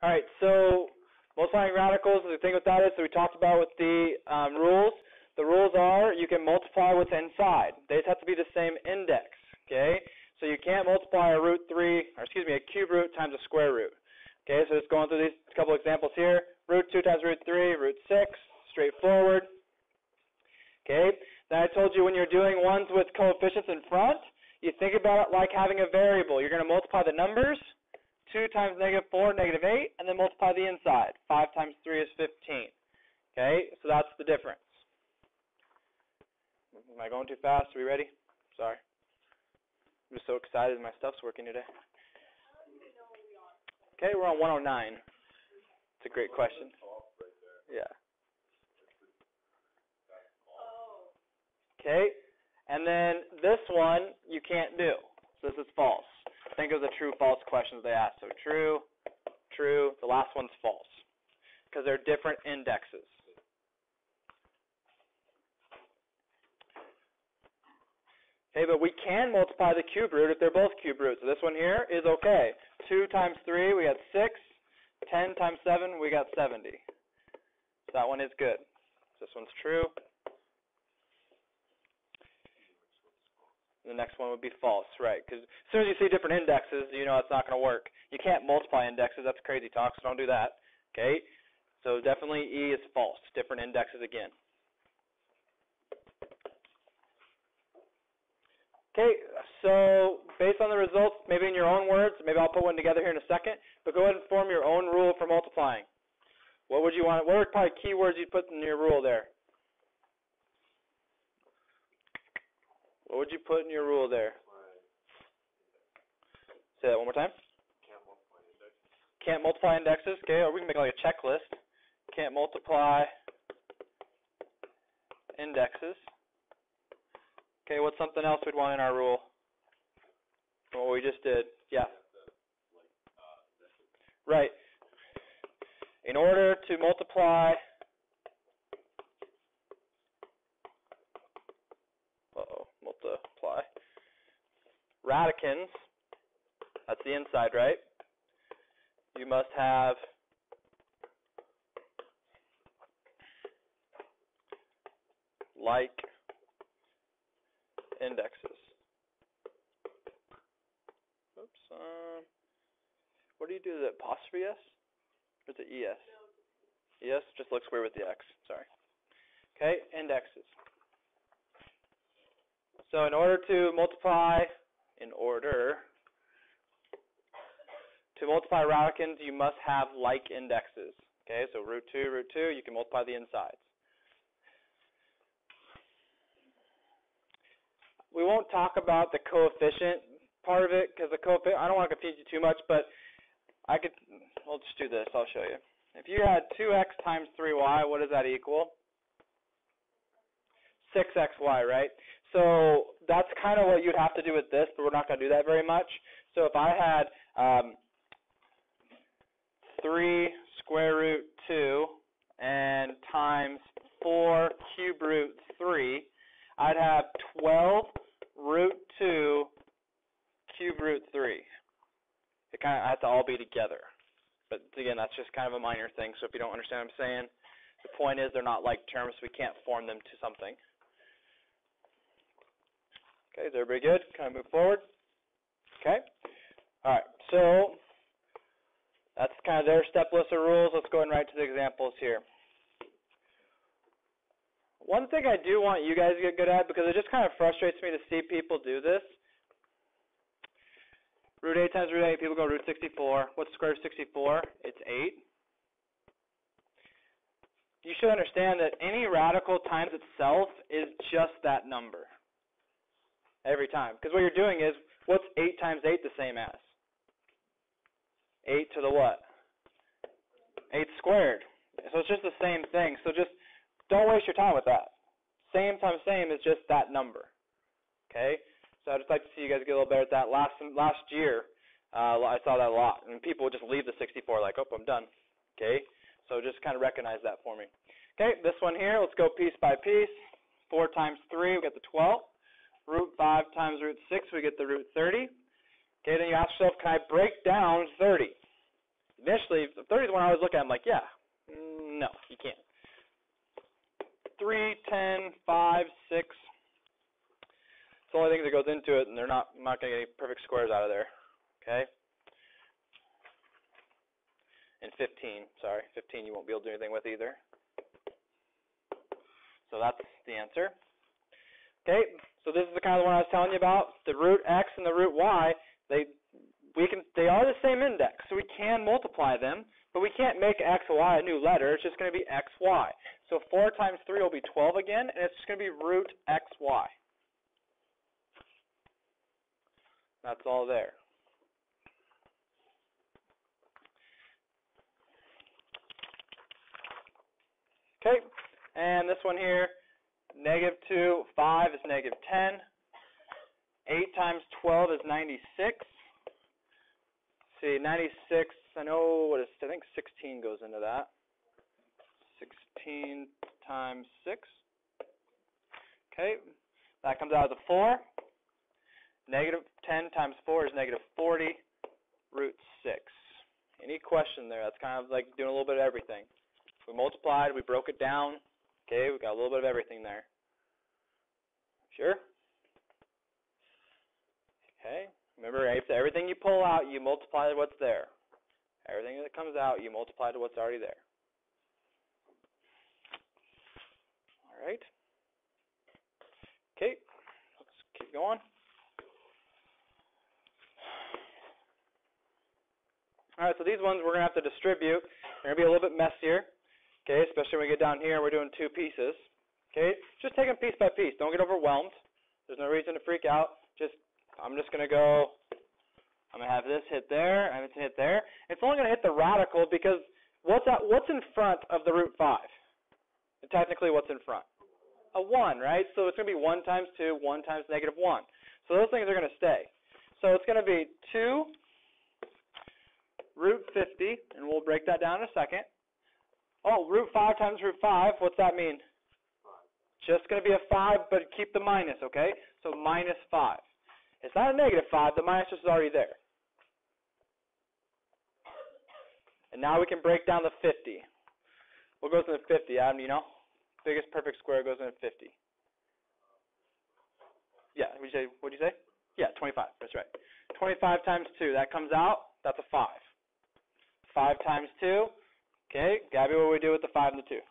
All right, so multiplying radicals, the thing with that is, we talked about with the rules. The rules are you can multiply what's inside. They just have to be the same index, okay? So you can't multiply a cube root times a square root. Okay, so just going through these couple examples here. Root 2 times root 3, root 6, straightforward. Okay, then I told you when you're doing ones with coefficients in front, you think about it like having a variable. You're going to multiply the numbers. 2 times -4, -8, and then multiply the inside. 5 times 3 is 15. Okay, so that's the difference. Am I going too fast? Are we ready? Sorry. I'm just so excited my stuff's working today. Okay, we're on 109. It's a great question. Yeah. Okay, and then this one you can't do. So this is false. Think of the true-false questions they ask. So true, true. The last one's false because they're different indexes. Okay, but we can multiply the cube root if they're both cube roots. So this one here is okay. 2 times 3, we got 6. 10 times 7, we got 70. So that one is good. So this one's true. The next one would be false, right? Because as soon as you see different indexes, you know it's not going to work. You can't multiply indexes. That's crazy talk, so don't do that. Okay? So definitely E is false. Different indexes again. Okay, so based on the results, maybe in your own words, maybe I'll put one together here in a second, but go ahead and form your own rule for multiplying. What would you want? What are probably keywords you'd put in your rule there? What would you put in your rule there? Say that one more time. Can't multiply indexes. Okay, or we can make like a checklist. Can't multiply indexes. Okay, what's something else we'd want in our rule? What we just did. Yeah. Right. In order to multiply radicans, that's the inside, right? You must have like indexes. Oops. What do you do? Is it apostrophe S? Or is it ES? ES just looks weird with the X. Sorry. Okay, indexes. So in order to multiply radicans, you must have like indexes. Okay, so root 2, you can multiply the insides. We won't talk about the coefficient part of it because the coefficient, I don't want to confuse you too much, but we'll just do this. I'll show you. If you had 2x times 3y, what does that equal? 6xy, right? So that's kind of what you'd have to do with this, but we're not going to do that very much. So if I had 3 square root 2 and times 4 cube root 3, I'd have 12 root 2 cube root 3. It kind of has to all be together. But again, that's just kind of a minor thing, so if you don't understand what I'm saying, the point is they're not like terms, so we can't form them to something. Okay, is everybody good? Can I move forward? Okay. All right, so that's kind of their step list of rules. Let's go ahead and write to the examples here. One thing I do want you guys to get good at, because it just kind of frustrates me to see people do this. Root 8 times root 8, people go root 64. What's the square root of 64? It's 8. You should understand that any radical times itself is just that number. Every time. Because what you're doing is, what's 8 times 8 the same as? 8 to the what? 8 squared. So it's just the same thing. So just don't waste your time with that. Same times same is just that number. Okay? So I'd just like to see you guys get a little better at that. Last year, I saw that a lot. And people would just leave the 64 like, oh, I'm done. Okay? So just kind of recognize that for me. Okay, this one here, let's go piece by piece. 4 times 3, we get the 12. Root 5 times root 6, we get the root 30. Okay, then you ask yourself, can I break down 30? initially, 30 is the one I was looking at. I'm like, yeah, no, you can't. 3, 10, 5, 6. It's the only thing that goes into it, and I'm not going to get any perfect squares out of there. Okay? And 15, sorry. 15 you won't be able to do anything with either. So that's the answer. Okay, so this is the kind of one I was telling you about. The root x and the root y, they are the same index, so we can multiply them, but we can't make x, y a new letter. It's just going to be x, y. So 4 times 3 will be 12 again, and it's just going to be root x, y. That's all there. Okay, and this one here, negative 2, 5 is negative 10. 8 times 12 is 96. See, 96, I know what is, I think 16 goes into that. 16 times 6. Okay, that comes out of the 4. Negative 10 times 4 is negative 40, root 6. Any question there? That's kind of like doing a little bit of everything. We multiplied, we broke it down. Okay, we got a little bit of everything there. Sure? Okay, remember, everything you pull out, you multiply what's there. Everything that comes out, you multiply to what's already there. All right. Okay, let's keep going. All right, so these ones we're going to have to distribute. They're going to be a little bit messier, okay, especially when we get down here and we're doing 2 pieces. Okay, just take them piece by piece. Don't get overwhelmed. There's no reason to freak out. I'm just going to go, I'm going to have this hit there, and it's hit there. It's only going to hit the radical because what's in front of the root 5? And technically, what's in front? A 1, right? So it's going to be 1 times 2, 1 times negative 1. So those things are going to stay. So it's going to be 2 root 50, and we'll break that down in a second. Oh, root 5 times root 5, what's that mean? Just going to be a 5, but keep the minus, okay? So minus 5. It's not a negative 5. The minus is already there. And now we can break down the 50. What goes into 50, Adam, you know? Biggest perfect square goes into 50. Yeah, what'd you say? Yeah, 25. That's right. 25 times 2, that comes out. That's a 5. 5 times 2. Okay, Gabby, what do we do with the 5 and the 2?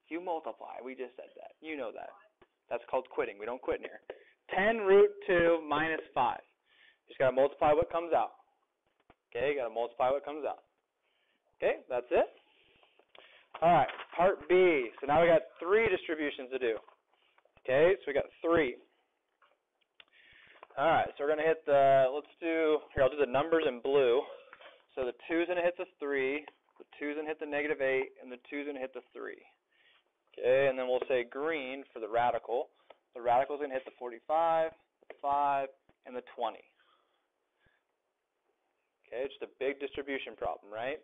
You multiply. We just said that. You know that. That's called quitting. We don't quit in here. 10 root 2 minus 5. Just got to multiply what comes out. Okay, got to multiply what comes out. Okay, that's it. All right, part B. So now we got 3 distributions to do. Okay, so we got 3. All right, so we're going to hit I'll do the numbers in blue. So the 2's going to hit the 3, the 2's going to hit the negative 8, and the 2's going to hit the 3. Okay, and then we'll say green for the radical. The radical is going to hit the 45, the 5, and the 20. Okay, just a big distribution problem, right?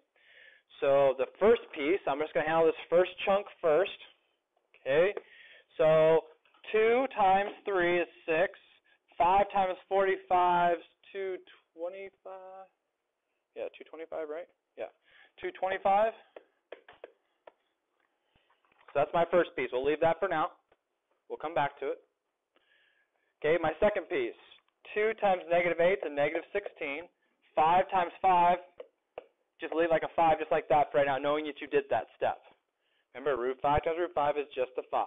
So the first piece, I'm just going to handle this first chunk first. Okay, so 2 times 3 is 6. 5 times 45 is 225. Yeah, 225, right? Yeah, 225. So that's my first piece. We'll leave that for now. We'll come back to it. Okay, my second piece. 2 times negative 8 is a negative 16. 5 times 5, just leave like a 5 just like that for right now, knowing that you did that step. Remember, root 5 times root 5 is just a 5.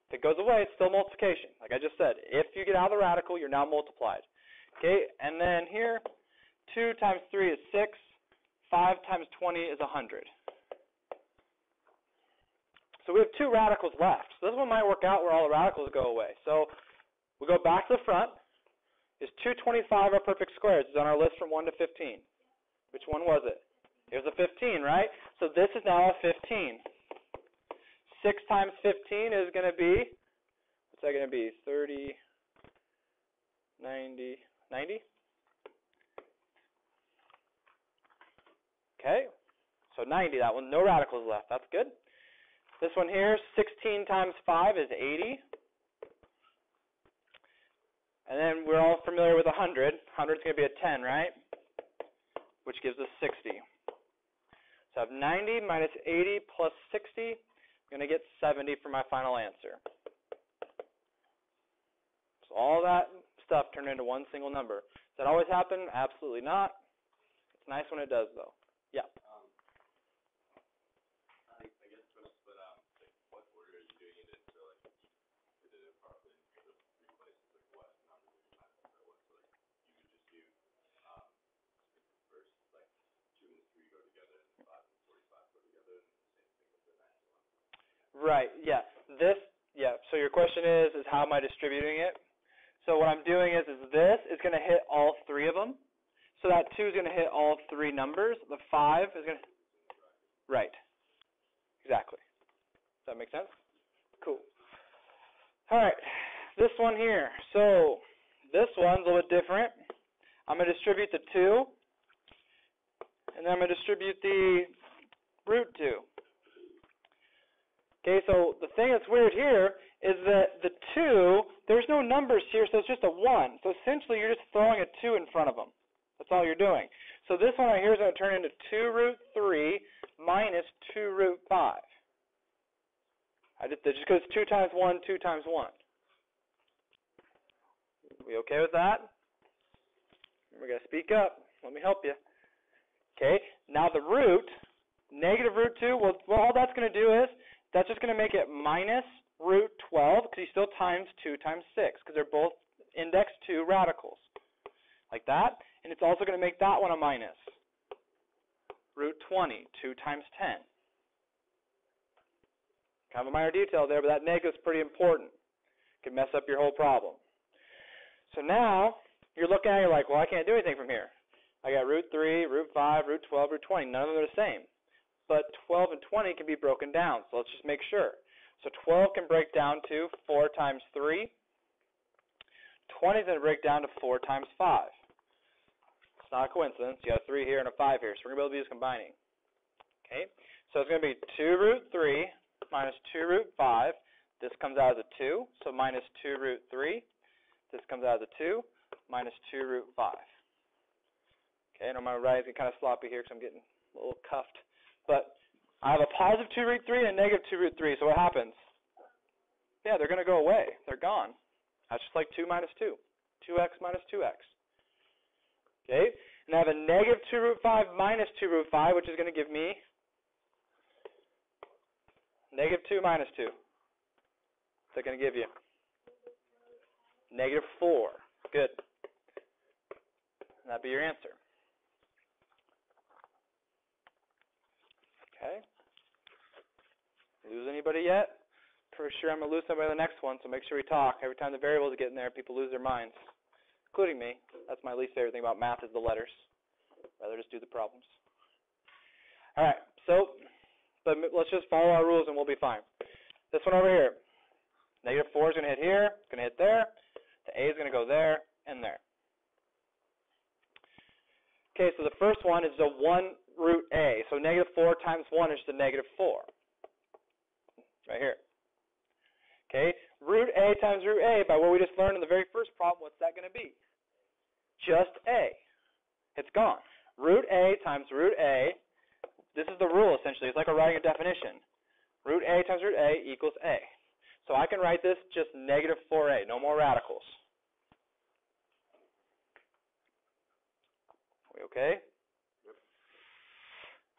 If it goes away, it's still multiplication. Like I just said, if you get out of the radical, you're now multiplied. Okay, and then here, 2 times 3 is 6. 5 times 20 is 100. So we have 2 radicals left. So this one might work out where all the radicals go away. So we go back to the front. Is 225 our perfect squares? It's on our list from 1 to 15. Which one was it? It was a 15, right? So this is now a 15. 6 times 15 is going to be, what's that going to be? 30, 90, 90? Okay, so 90, that one, no radicals left. That's good. This one here, 16 times 5 is 80. And then we're all familiar with 100. 100 is going to be a 10, right? Which gives us 60. So I have 90 minus 80 plus 60. I'm going to get 70 for my final answer. So all that stuff turned into one single number. Does that always happen? Absolutely not. It's nice when it does, though. Yeah. I guess first, but like, what order are you doing it in? So like, you did it properly in the three places. Like, what number would you have? Or what? So like, you would just do first, like 2 and 3 go together, and 5 and 45 go together, and the same thing with the 91. Right. Yeah. So your question is how am I distributing it? So what I'm doing is this is going to hit all three of them. So that 2 is going to hit all three numbers. The 5 is going to... Right. Exactly. Does that make sense? Cool. All right. This one here. So this one's a little bit different. I'm going to distribute the 2. And then I'm going to distribute the root 2. Okay, so the thing that's weird here is that the 2, there's no numbers here, so it's just a 1. So essentially, you're just throwing a 2 in front of them. That's all you're doing. So this one right here is going to turn into 2 root 3 minus 2 root 5. I did this just because 2 times 1, 2 times 1. We okay with that? We're going to speak up. Let me help you. Okay, now the root, negative root 2, well all that's going to do is, that's just going to make it minus root 12, because you still times 2 times 6, because they're both index 2 radicals. Like that. And it's also going to make that one a minus. Root 20, 2 times 10. Kind of a minor detail there, but that negative is pretty important. It can mess up your whole problem. So now, you're looking at it, you're like, well, I can't do anything from here. I got root 3, root 5, root 12, root 20. None of them are the same. But 12 and 20 can be broken down, so let's just make sure. So 12 can break down to 4 times 3. 20 is going to break down to 4 times 5. It's not a coincidence. You got a 3 here and a 5 here, so we're going to be able to use combining. Okay, so it's going to be 2 root 3 minus 2 root 5. This comes out as a 2, so minus 2 root 3. This comes out as a 2, minus 2 root 5. Okay, I know my writing's kind of sloppy here because I'm getting a little cuffed. But I have a positive 2 root 3 and a negative 2 root 3, so what happens? Yeah, they're going to go away. They're gone. That's just like 2 minus 2. 2x minus 2x. Okay, and I have a negative 2 root 5 minus 2 root 5, which is going to give me negative 2 minus 2. What's that going to give you? Negative 4. Good. And that'd be your answer. Okay. Lose anybody yet? Pretty sure I'm going to lose somebody in the next one, so make sure we talk. Every time the variables get in there, people lose their minds, including me. That's my least favorite thing about math is the letters. I'd rather just do the problems. All right, but let's just follow our rules and we'll be fine. This one over here. Negative 4 is going to hit here. It's going to hit there. The A is going to go there and there. Okay, so the first one is the 1 root A. So negative 4 times 1 is the negative 4. Right here. Okay, root A times root A, by what we just learned in the very first problem, what's that going to be? Just A. It's gone. Root A times root A, this is the rule essentially. It's like writing a definition. Root A times root A equals A. So I can write this just negative 4A, no more radicals. We okay? Yep.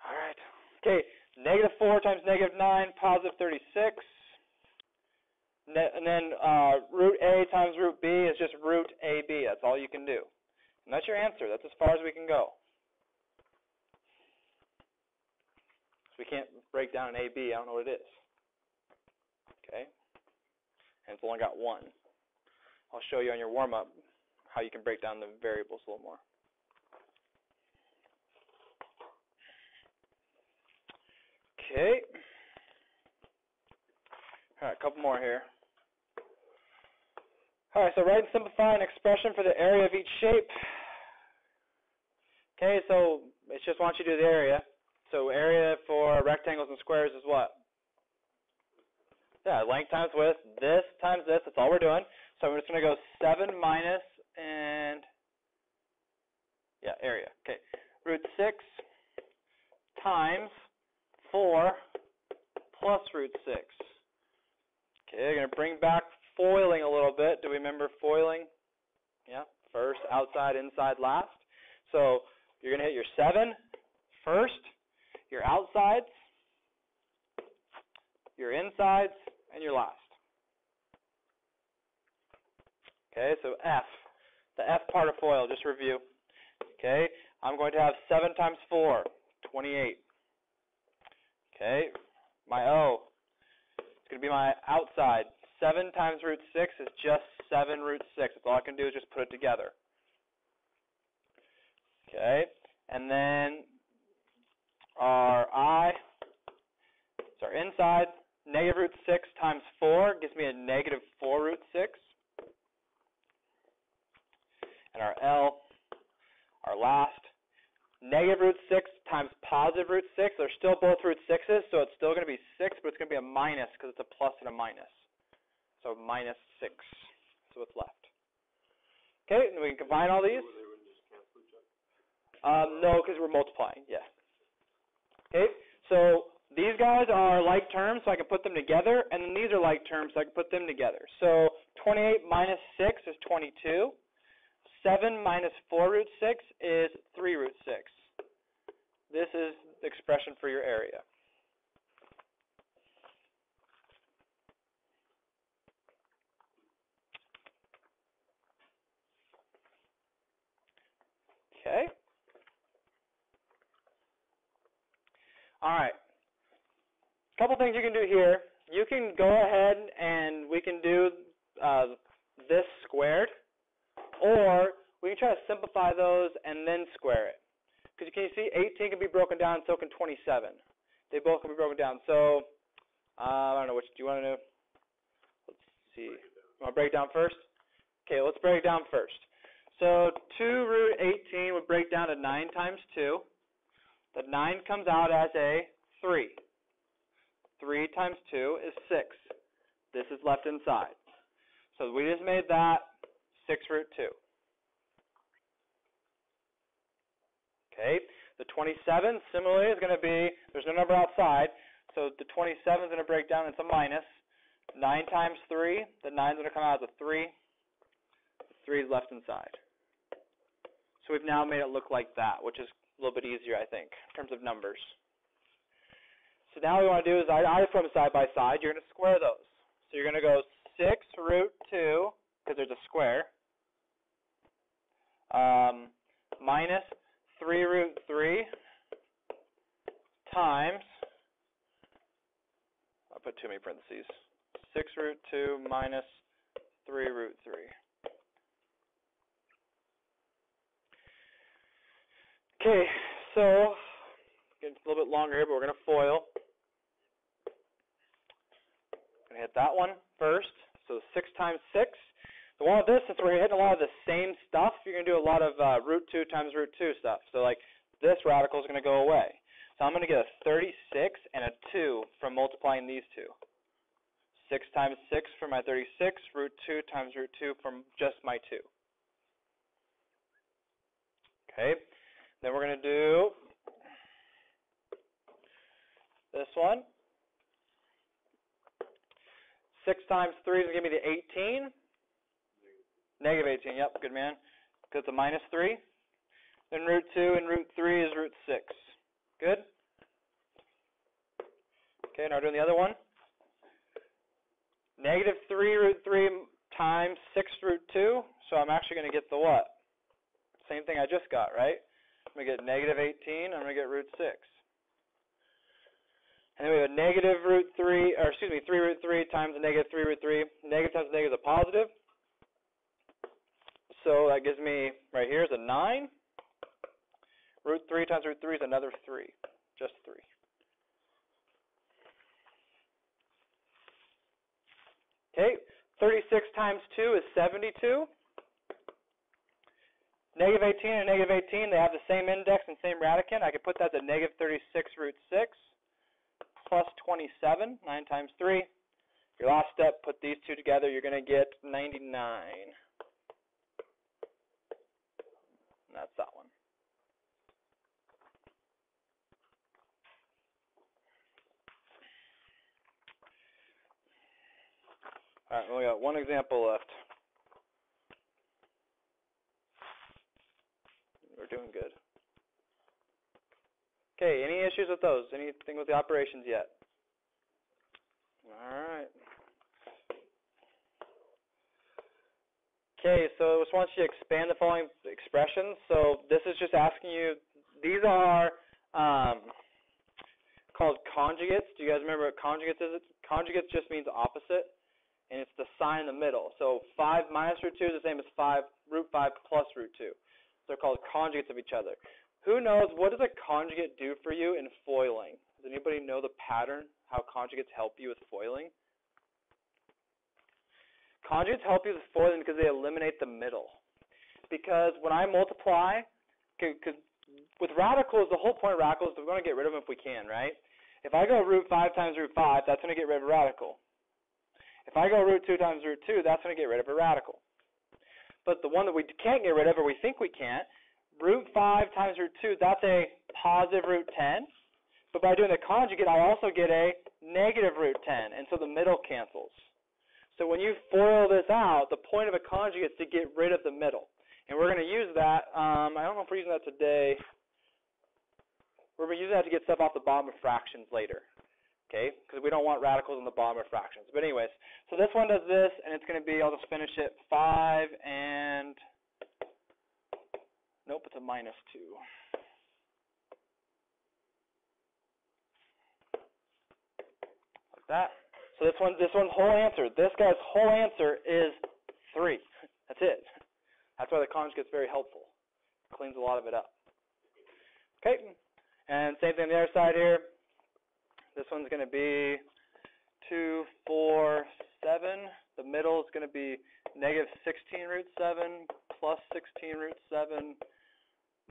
All right. Okay, negative 4 times negative 9, positive 36. And then root A times root B is just root AB. That's all you can do. And that's your answer. That's as far as we can go. So we can't break down an AB. I don't know what it is. Okay? And it's only got 1. I'll show you on your warm-up how you can break down the variables a little more. Okay. All right, a couple more here. All right, so write and simplify an expression for the area of each shape. Okay, so it just wants you to do the area. So area for rectangles and squares is what? Yeah, length times width, this times this, that's all we're doing. So I'm just going to go 7 minus and, yeah, area. Okay, root 6 times 4 plus root 6. Okay, I'm going to bring back foiling a little bit. Do we remember foiling? Yeah, first, outside, inside, last. So you're going to hit your 7 first, your outsides, your insides, and your last. Okay, so F, the F part of FOIL, just review. Okay, I'm going to have 7 times 4, 28. Okay, my O, it's going to be my outside. 7 times root 6 is just 7 root 6. That's all I can do is just put it together. Okay, and then our I, it's our inside. Negative root 6 times 4 gives me a negative 4 root 6. And our L, our last, negative root 6 times positive root 6. They're still both root 6s, so it's still going to be 6, but it's going to be a minus because it's a plus and a minus. So minus 6. So what's left? Okay, and we can combine all these. No, because we're multiplying, yeah. Okay, so these guys are like terms, so I can put them together, and then these are like terms, so I can put them together. So 28 minus 6 is 22. 7 minus 4 root 6 is 3 root 6. This is the expression for your area. Okay. All right. A couple things you can do here. You can go ahead and we can do this squared, or we can try to simplify those and then square it. Because you can see 18 can be broken down, and so can 27. They both can be broken down. So I don't know which. Do you want to know? Let's see. You want to break it down first? Okay, let's break it down first. So 2 root 18 would break down to 9 times 2. The 9 comes out as a 3. 3 times 2 is 6. This is left inside. So we just made that 6 root 2. Okay, the 27 similarly is going to be, there's no number outside, so the 27 is going to break down into minus. 9 times 3, the 9 is going to come out as a 3. The 3 is left inside. So we've now made it look like that, which is a little bit easier, I think, in terms of numbers. So now what we want to do is I just put them side by side. You're going to square those. So you're going to go 6 root 2, because there's a square, minus 3 root 3 times, I'll put too many parentheses, 6 root 2 minus 3 root 3. Okay, so it's a little bit longer here, but we're going to FOIL. Going to hit that one first. So 6 times 6. The one with this, since we're hitting a lot of the same stuff, you're going to do a lot of root 2 times root 2 stuff. So like this radical is going to go away. So I'm going to get a 36 and a 2 from multiplying these two. 6 times 6 for my 36, root 2 times root 2 from just my 2. Okay, then we're going to do this one. 6 times 3 is going to give me the 18. Negative 18, yep, good man. Because it's a minus 3. Then root 2 and root 3 is root 6. Good? Okay, now we're doing the other one. Negative 3 root 3 times 6 root 2. So I'm actually going to get the what? Same thing I just got, right? I'm going to get negative 18. I'm going to get root 6. And then we have a negative root 3, or excuse me, 3 root 3 times a negative 3 root 3. Negative times negative is a positive. So that gives me, right here is a 9. Root 3 times root 3 is another 3. Just 3. Okay, 36 times 2 is 72. Negative 18 and negative 18, they have the same index and same radicand. I could put that as a negative 36 root 6 plus 27, 9 times 3. Your last step, put these two together, you're going to get 99. And that's that one. we got one example left. We're doing good. Okay, any issues with those? Anything with the operations yet? All right. Okay, so I just want you to expand the following expressions. So this is just asking you, these are called conjugates. Do you guys remember what conjugates is? Conjugates just means opposite, and it's the sign in the middle. So 5 minus root 2 is the same as root 5 plus root 2. So they're called conjugates of each other. Who knows, what does a conjugate do for you in foiling? Does anybody know the pattern, how conjugates help you with foiling? Conjugates help you with foiling because they eliminate the middle. Because when I multiply, cause with radicals, the whole point of radicals is we're going to get rid of them if we can, right? If I go root 5 times root 5, that's going to get rid of a radical. If I go root 2 times root 2, that's going to get rid of a radical. But the one that we can't get rid of, or we think we can't, root 5 times root 2, that's a positive root 10. But by doing the conjugate, I also get a negative root 10, and so the middle cancels. So when you FOIL this out, the point of a conjugate is to get rid of the middle. And we're going to use that. I don't know if we're using that today. We're going to use that to get stuff off the bottom of fractions later. Okay? Because we don't want radicals on the bottom of fractions. But anyways, so this one does this, and it's going to be, I'll just finish it, 5 and... Nope, it's a minus 2. Like that. So this one's whole answer. This guy's whole answer is 3. That's it. That's why the conjugate's very helpful. It cleans a lot of it up. Okay, and same thing on the other side here. This one's going to be 2, 4, 7. The middle is going to be negative 16 root 7 plus 16 root 7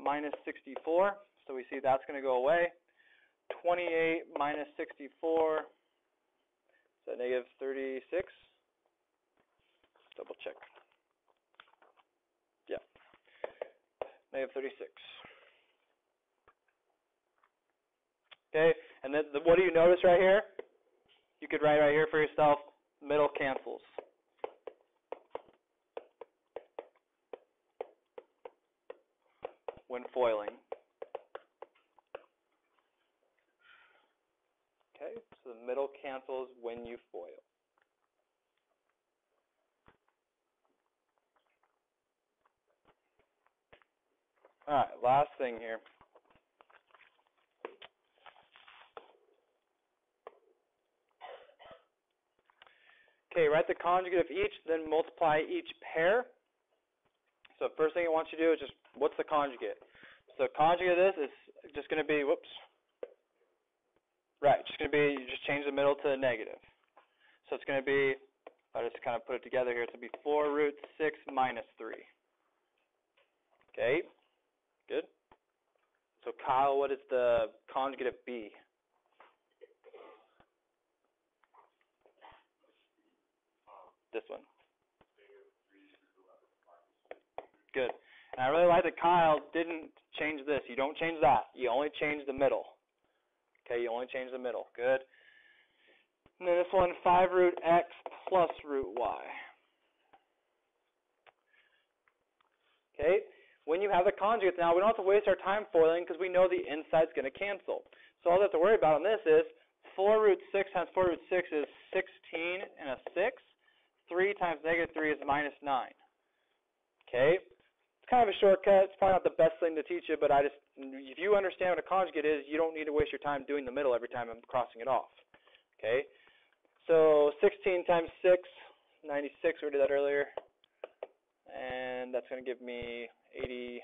minus 64. So we see that's going to go away. 28 minus 64. So negative 36. Double check. Yeah. Negative 36. Okay, and then what do you notice right here? You could write right here for yourself, middle cancels. When foiling. Okay, so the middle cancels when you foil. All right, last thing here. Okay, write the conjugate of each, then multiply each pair. So first thing I want you to do is just, what's the conjugate? So conjugate of this is just going to be, whoops. Right, just going to be, you just change the middle to a negative. So it's going to be, I'll just kind of put it together here, it's going to be 4 root 6 minus 3. Okay, good. So Kyle, what is the conjugate of B? This one. Good. And I really like that Kyle didn't change this. You don't change that. You only change the middle. Okay, you only change the middle. Good. And then this one, 5 root x plus root y. Okay, when you have the conjugates now, we don't have to waste our time foiling because we know the inside's going to cancel. So all we have to worry about on this is 4 root 6 times 4 root 6 is 16 and a 6. 3 times negative 3 is minus 9. Okay, it's kind of a shortcut. It's probably not the best thing to teach you, but if you understand what a conjugate is, you don't need to waste your time doing the middle every time I'm crossing it off. Okay, so 16 times 6, 96, we did that earlier, and that's going to give me 87.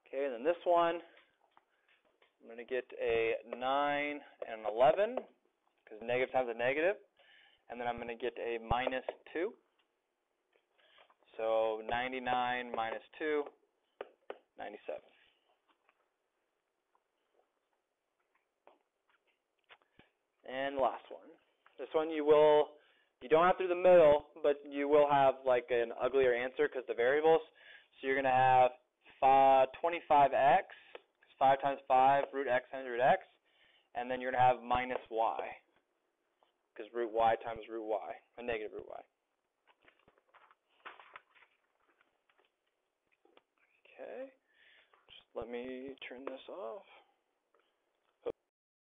Okay, and then this one, I'm going to get a 9 and an 11, because negative times a negative. And then I'm going to get a minus 2. So 99 minus 2, 97. And the last one. This one you don't have to do the middle, but you will have like an uglier answer because the variables. So you're going to have 25x. 5 times 5, root x times root x. and then you're going to have minus y, because root y times root y, a negative root y. Okay, just let me turn this off.